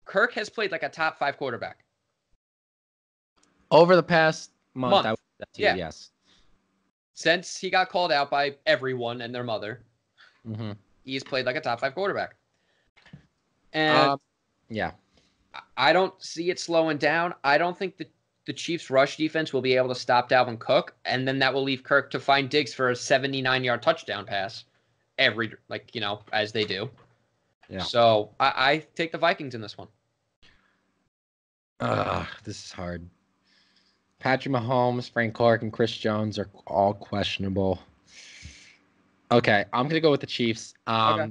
Kirk has played like a top 5 quarterback. Over the past month. I would say that to you, yes. Since he got called out by everyone and their mother, he's played like a top 5 quarterback. And I don't see it slowing down. I don't think the Chiefs' rush defense will be able to stop Dalvin Cook, and then that will leave Kirk to find Diggs for a 79-yard touchdown pass as they do. Yeah. So I take the Vikings in this one. This is hard. Patrick Mahomes, Frank Clark, and Chris Jones are all questionable. Okay, I'm gonna go with the Chiefs. I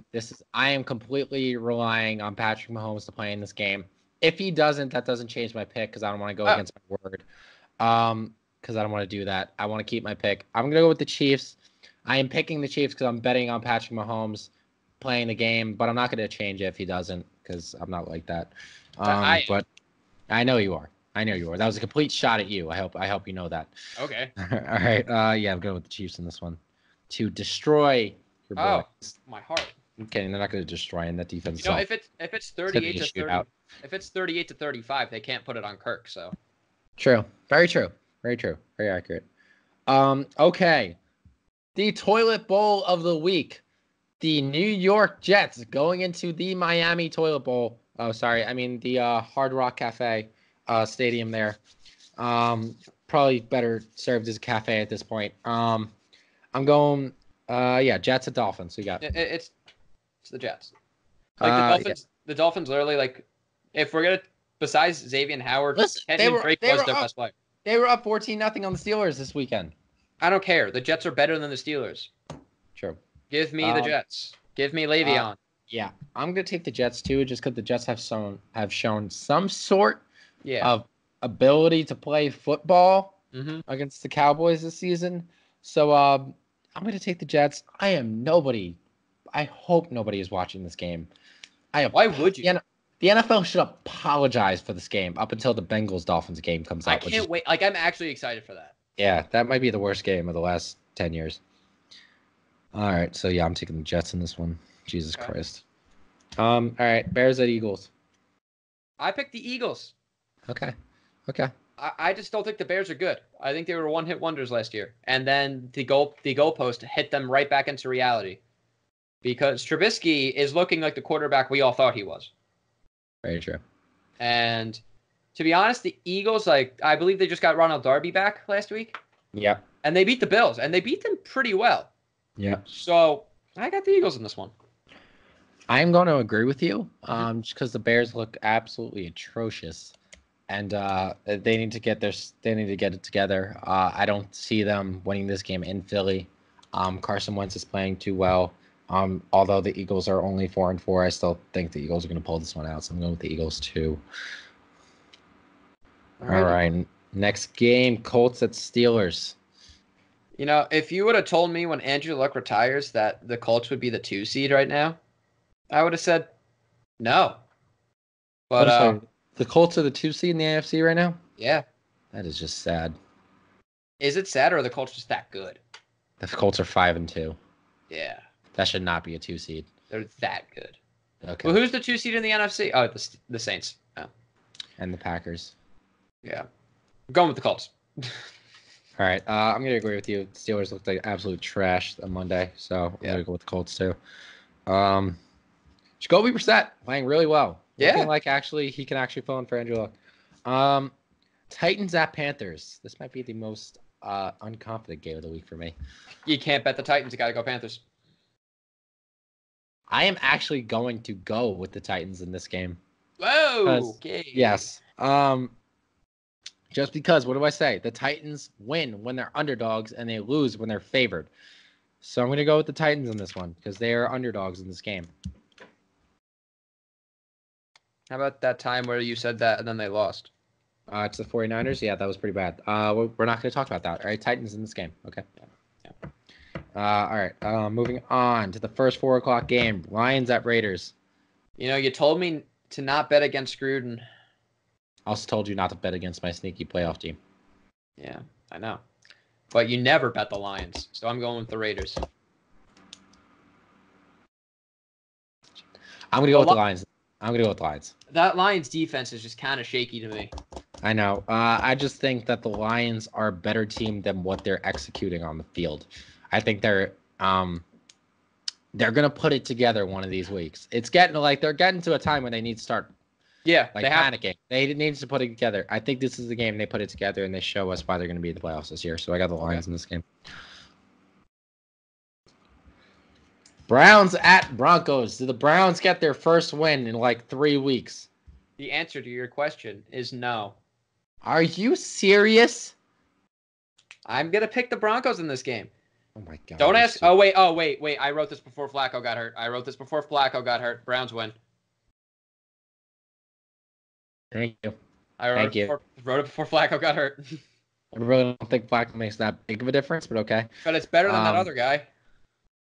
am completely relying on Patrick Mahomes to play in this game. If he doesn't, that doesn't change my pick because I don't want to go against my word. Because I don't want to do that. I want to keep my pick. I'm gonna go with the Chiefs. I am picking the Chiefs because I'm betting on Patrick Mahomes playing the game, but I'm not gonna change it if he doesn't because I'm not like that. But I know you are. That was a complete shot at you. I hope you know that. Okay. All right. I'm going with the Chiefs in this one to destroy your boy. My heart. Okay, they're not going to destroy in that defense. If it's 38 to 30, if it's 38 to 35, they can't put it on Kirk. So. True. Very true. Very accurate. Okay. The toilet bowl of the week. The New York Jets going into the Miami toilet bowl. Oh, sorry. I mean the Hard Rock Cafe. Stadium there. Probably better served as a cafe at this point. I'm going Yeah, Jets and Dolphins. We got. It's the Jets. Like the Dolphins. Yeah. The Dolphins literally like if we're gonna besides Xavier Howard, Listen, Kenyon Drake was their best player. They were up 14-0 on the Steelers this weekend. I don't care. The Jets are better than the Steelers. True. Give me the Jets. Give me Le'Veon. Yeah, I'm gonna take the Jets too, just because the Jets have shown some sort of ability to play football against the Cowboys this season. So I'm gonna take the Jets. I hope nobody is watching this game. Why would you? The NFL should apologize for this game up until the Bengals-Dolphins game comes out. I can't wait. Like, I'm actually excited for that. Yeah, that might be the worst game of the last 10 years. All right, so yeah, I'm taking the Jets in this one. Jesus Christ. All right, Bears at Eagles. I picked the Eagles. Okay. I just don't think the Bears are good. I think they were one-hit wonders last year. And then the goalpost hit them right back into reality. Because Trubisky is looking like the quarterback we all thought he was. Very true. And to be honest, the Eagles, like, I believe they just got Ronald Darby back last week. Yeah. And they beat the Bills, and they beat them pretty well. Yeah. So I got the Eagles in this one. I'm going to agree with you, just because the Bears look absolutely atrocious, and they need to get it together. I don't see them winning this game in Philly. Carson Wentz is playing too well. Although the Eagles are only 4-4, I still think the Eagles are going to pull this one out. So I'm going with the Eagles too. All right. Next game, Colts at Steelers. You know, if you would have told me when Andrew Luck retires that the Colts would be the 2 seed right now, I would have said no. But the Colts are the 2 seed in the AFC right now? Yeah. That is just sad. Is it sad, or are the Colts just that good? The Colts are 5-2. Yeah. That should not be a 2 seed. They're that good. Okay. Well, who's the 2 seed in the NFC? Oh, the Saints. Oh. And the Packers. Yeah. I'm going with the Colts. All right. I'm going to agree with you. The Steelers looked like absolute trash on Monday, so I'm going to go with the Colts too. Jacoby Brissett playing really well. Yeah. Looking like he can actually fill in for Andrew Luck. Titans at Panthers. This might be the most unconfident game of the week for me. You can't bet the Titans. You got to go Panthers. I am actually going to go with the Titans in this game. Whoa. Okay. Yes. Just because, what do I say? The Titans win when they're underdogs and they lose when they're favored. So I'm going to go with the Titans in this one because they are underdogs in this game. How about that time where you said that and then they lost? It's the 49ers. Yeah, that was pretty bad. We're not going to talk about that. All right, Titans in this game. Okay. Yeah. All right. Moving on to the first 4 o'clock game. Lions at Raiders. You know, you told me to not bet against Gruden. I also told you not to bet against my sneaky playoff team. Yeah, I know. But you never bet the Lions, so I'm going with the Raiders. I'm going to go with the Lions. I'm going to go with the Lions. That Lions defense is just kind of shaky to me. I know. I just think that the Lions are a better team than what they're executing on the field. I think they're going to put it together one of these weeks. It's getting they're getting to a time when they need to start panicking. They need to put it together. I think this is the game they put it together and they show us why they're going to be in the playoffs this year. So I got the Lions in this game. Browns at Broncos. Do the Browns get their first win in 3 weeks? The answer to your question is no. Are you serious? I'm going to pick the Broncos in this game. Oh, my God. Don't ask. Oh, wait. I wrote this before Flacco got hurt. Browns win. Thank you. I wrote it before Flacco got hurt. I really don't think Flacco makes that big of a difference, but okay. But it's better than that other guy.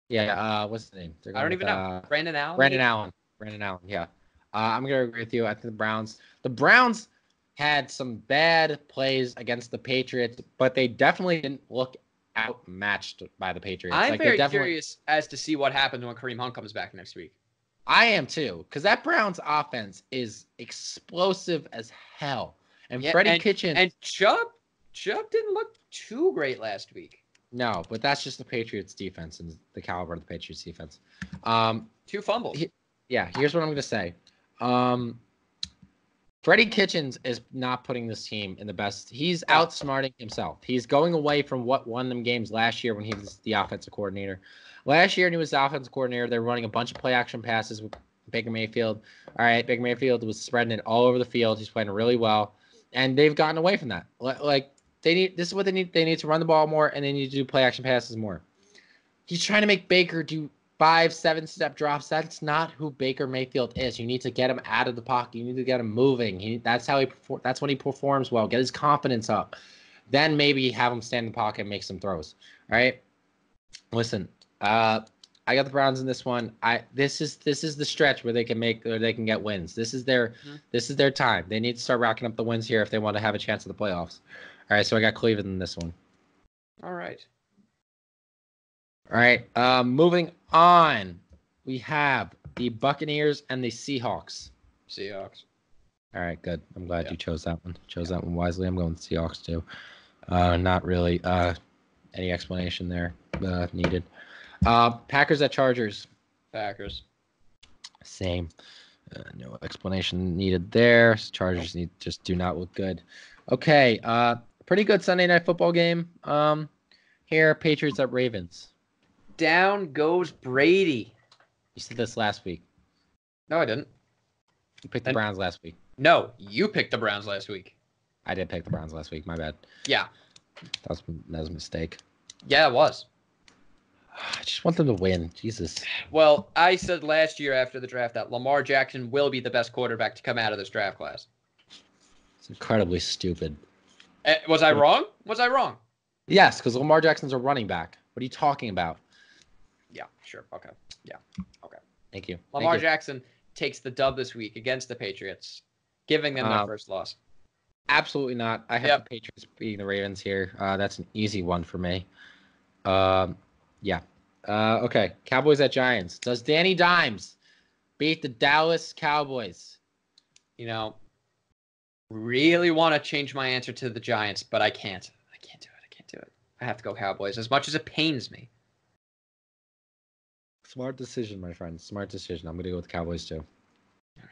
Yeah, what's his name? I don't even know. Brandon Allen? Brandon Allen, yeah. I'm going to agree with you. I think the Browns had some bad plays against the Patriots, but they definitely didn't look outmatched by the Patriots. I'm very curious as to see what happens when Kareem Hunt comes back next week. I am too, because that Browns offense is explosive as hell. And Freddie Kitchens. And Chubb didn't look too great last week. No, but that's just the Patriots defense and the caliber of the Patriots defense. 2 fumbles. Here's what I'm going to say. Freddie Kitchens is not putting this team in the best. He's outsmarting himself. He's going away from what won them games last year when he was the offensive coordinator. Last year when he was the offensive coordinator, they were running a bunch of play action passes with Baker Mayfield. All right, Baker Mayfield was spreading it all over the field. He's playing really well, and they've gotten away from that. Like this is what they need. They need to run the ball more, and they need to do play action passes more. He's trying to make Baker do 5-7 step drops. That's not who Baker Mayfield is. You need to get him out of the pocket. You need to get him moving. That's when he performs well. Get his confidence up. Then maybe have him stand in the pocket and make some throws. All right. Listen, I got the Browns in this one. This is the stretch where they can get wins. This is their time. They need to start racking up the wins here if they want to have a chance at the playoffs. All right. So I got Cleveland in this one. All right. All right, moving on, we have the Buccaneers and the Seahawks. Seahawks. All right, good. I'm glad you chose that one. That one wisely. I'm going with Seahawks too. Not really any explanation there needed. Packers at Chargers. Packers. Same. No explanation needed there. Chargers just do not look good. Okay, pretty good Sunday night football game. Here, Patriots at Ravens. Down goes Brady. You said this last week. No, I didn't. You picked the Browns last week. No, you picked the Browns last week. I did pick the Browns last week. My bad. Yeah. That was a mistake. Yeah, it was. I just want them to win. Jesus. Well, I said last year after the draft that Lamar Jackson will be the best quarterback to come out of this draft class. It's incredibly stupid. Was I wrong? Was I wrong? Yes, because Lamar Jackson's a running back. What are you talking about? Yeah, sure. Okay. Yeah. Okay. Thank you. Lamar Jackson takes the dub this week against the Patriots, giving them their first loss. Absolutely not. I have the Patriots beating the Ravens here. That's an easy one for me. Yeah. Okay. Cowboys at Giants. Does Danny Dimes beat the Dallas Cowboys? You know, really want to change my answer to the Giants, but I can't. I can't do it. I have to go Cowboys, as much as it pains me. Smart decision, my friend. Smart decision. I'm going to go with the Cowboys, too. All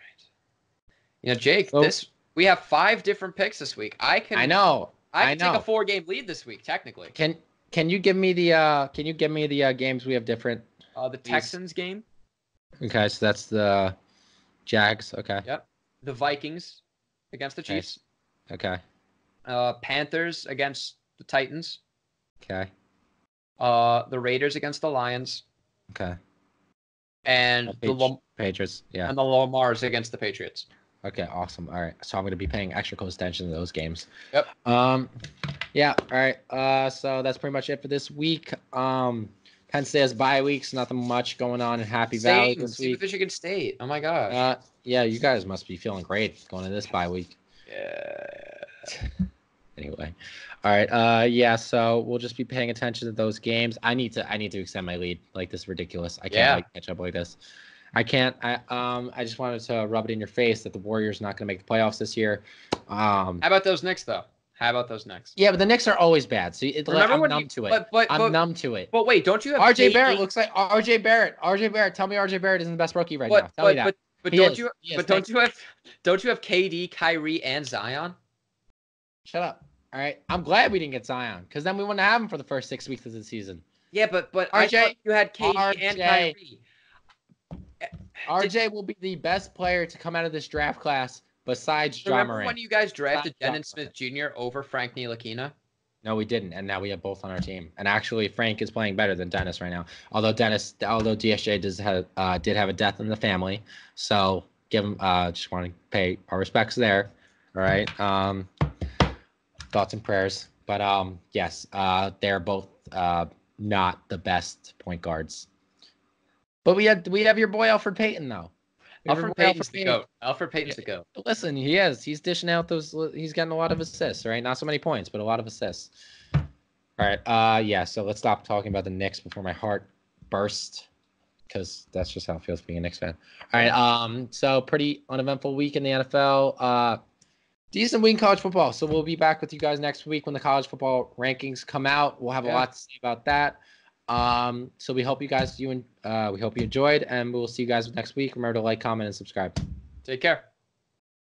right. Jake, we have 5 different picks this week. I know. I can take a 4-game lead this week, technically. Can you give me the games we have different? The Texans game. Okay, so that's the Jags. Okay. Yep. The Vikings against the Chiefs. Okay. Panthers against the Titans. Okay. The Raiders against the Lions. Okay. And the Patriots, yeah. And the Lamars against the Patriots. Okay, awesome. All right. So I'm going to be paying extra close attention to those games. Yep. Yeah, all right. So that's pretty much it for this week. Penn State has bye weeks, nothing much going on in Happy Valley this week. Michigan State. Oh my gosh. Yeah, you guys must be feeling great going into this bye week. Yeah. Anyway. All right. Yeah, so we'll just be paying attention to those games. I need to extend my lead. Like, this is ridiculous. I can't catch up like this. I can't. I just wanted to rub it in your face that the Warriors are not going to make the playoffs this year. How about those Knicks, though? Yeah, but the Knicks are always bad. So I'm numb to it. I'm numb to it. But wait, don't you have RJ Barrett? Looks like RJ Barrett. Tell me RJ Barrett isn't the best rookie right now. Tell me that. But don't you have KD, Kyrie, and Zion? Shut up. All right. I'm glad we didn't get Zion, because then we wouldn't have him for the first 6 weeks of the season. Yeah, but RJ, I thought you had KD and Kyrie. RJ will be the best player to come out of this draft class besides Ja Morant. Remember when you guys drafted Dennis Smith Jr. over Frank Ntilikina? No, we didn't, and now we have both on our team. And actually, Frank is playing better than Dennis right now. Although DSJ did have a death in the family, so give him. Just want to pay our respects there. All right. Thoughts and prayers, but yes, they're both not the best point guards. But we have your boy Alfred Payton though. Alfred Payton's the GOAT. Alfred Payton's the GOAT. Listen, he is. He's dishing out those. He's getting a lot of assists, right? Not so many points, but a lot of assists. All right. Yeah. So let's stop talking about the Knicks before my heart bursts, because that's just how it feels being a Knicks fan. All right. So pretty uneventful week in the NFL. Decent week in college football. So we'll be back with you guys next week when the college football rankings come out. We'll have a lot to say about that. So we hope you guys we hope you enjoyed, and we'll see you guys next week. Remember to like, comment, and subscribe. Take care.